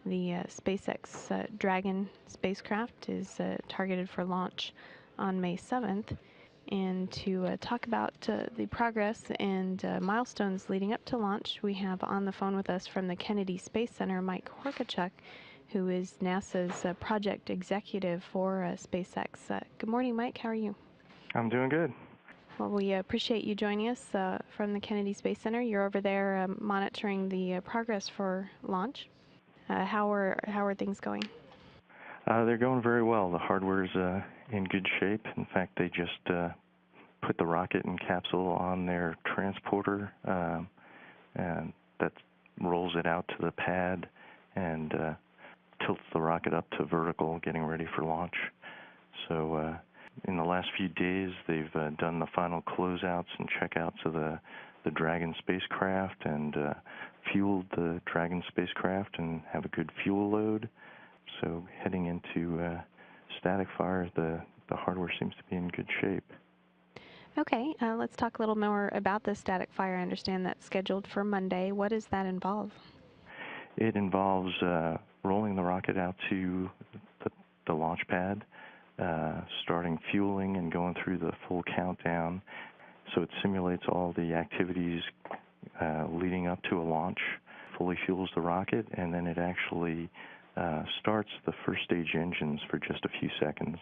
The SpaceX Dragon spacecraft is targeted for launch on May 7th. And to talk about the progress and milestones leading up to launch, we have on the phone with us from the Kennedy Space Center, Mike Horkachuk, who is NASA's project executive for SpaceX. Good morning, Mike. How are you? I'm doing good. Well, we appreciate you joining us from the Kennedy Space Center. You're over there monitoring the progress for launch. How are things going? They're going very well. The hardware's in good shape. In fact, they just put the rocket and capsule on their transporter, and that rolls it out to the pad and tilts the rocket up to vertical, getting ready for launch. So in the last few days, they've done the final closeouts and checkouts of the Dragon spacecraft and fueled the Dragon spacecraft and have a good fuel load. So heading into static fire, the hardware seems to be in good shape. Okay, let's talk a little more about the static fire. I understand that's scheduled for Monday. What does that involve? It involves rolling the rocket out to the launch pad, starting fueling and going through the full countdown. So it simulates all the activities leading up to a launch, fully fuels the rocket, and then it actually starts the first stage engines for just a few seconds,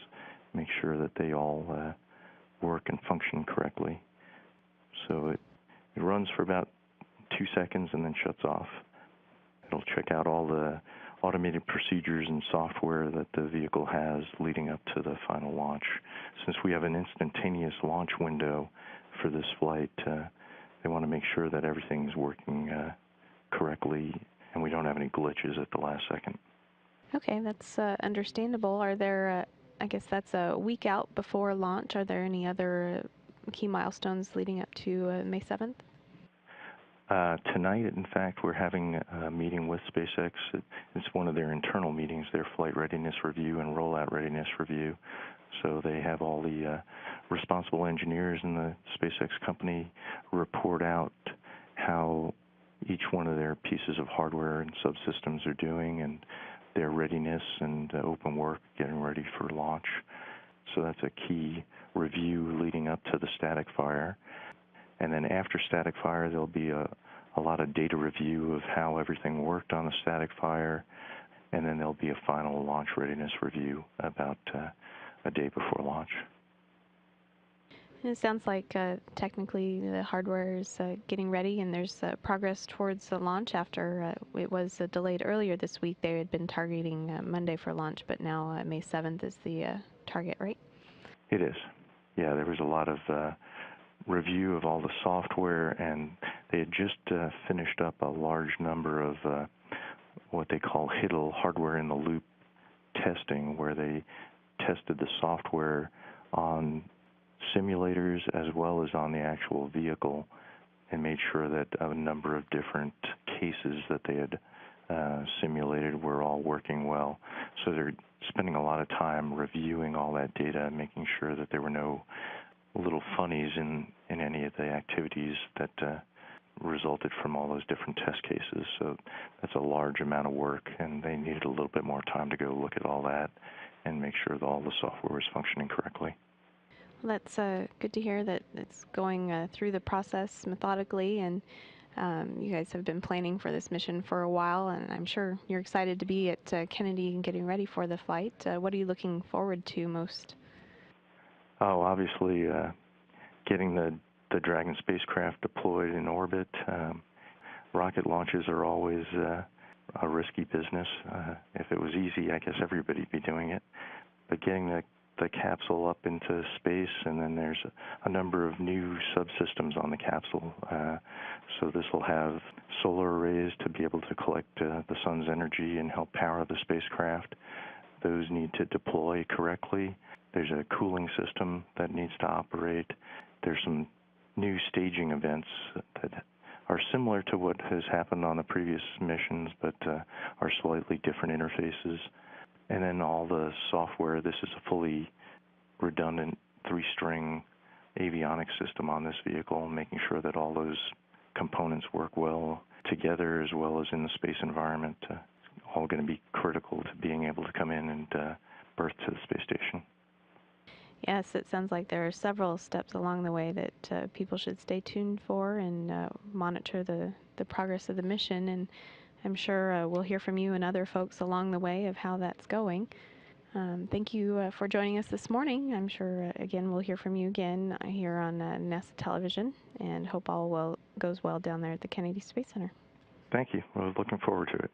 make sure that they all work and function correctly. So it runs for about 2 seconds and then shuts off. It'll check out all the automated procedures and software that the vehicle has leading up to the final launch. Since we have an instantaneous launch window for this flight, they want to make sure that everything's working correctly and we don't have any glitches at the last second. Okay, that's understandable. Are there, I guess that's a week out before launch. Are there any other key milestones leading up to May 7th? Tonight, in fact, we're having a meeting with SpaceX. It's one of their internal meetings, their flight readiness review and rollout readiness review. So they have all the responsible engineers in the SpaceX company report out how each one of their pieces of hardware and subsystems are doing and their readiness and open work getting ready for launch. So that's a key review leading up to the static fire. And then after static fire, there'll be a lot of data review of how everything worked on the static fire, and then there'll be a final launch readiness review about a day before launch. It sounds like technically the hardware is getting ready and there's progress towards the launch after it was delayed earlier this week. They had been targeting Monday for launch, but now May 7th is the target, right? It is. Yeah, there was a lot of review of all the software, and they had just finished up a large number of what they call HIDL, hardware in the loop testing, where they tested the software on simulators as well as on the actual vehicle and made sure that a number of different cases that they had simulated were all working well. So they're spending a lot of time reviewing all that data and making sure that there were no little funnies in any of the activities that resulted from all those different test cases. So that's a large amount of work, and they needed a little bit more time to go look at all that and make sure that all the software was functioning correctly. Well, that's good to hear that it's going through the process methodically, and you guys have been planning for this mission for a while, and I'm sure you're excited to be at Kennedy and getting ready for the flight. What are you looking forward to most? Oh, obviously, getting the Dragon spacecraft deployed in orbit. Rocket launches are always a risky business. If it was easy, I guess everybody'd be doing it. But getting the capsule up into space, and then there's a number of new subsystems on the capsule. So this will have solar arrays to be able to collect the sun's energy and help power the spacecraft. Those need to deploy correctly. There's a cooling system that needs to operate. There's some new staging events that are similar to what has happened on the previous missions, but are slightly different interfaces. And then all the software, this is a fully redundant 3-string avionics system on this vehicle, making sure that all those components work well together as well as in the space environment. all going to be critical to being able to come in and berth to the space station. Yes, it sounds like there are several steps along the way that people should stay tuned for and monitor the progress of the mission. And I'm sure we'll hear from you and other folks along the way of how that's going. Thank you for joining us this morning. I'm sure, again, we'll hear from you again here on NASA Television, and hope all goes well down there at the Kennedy Space Center. Thank you. I was looking forward to it.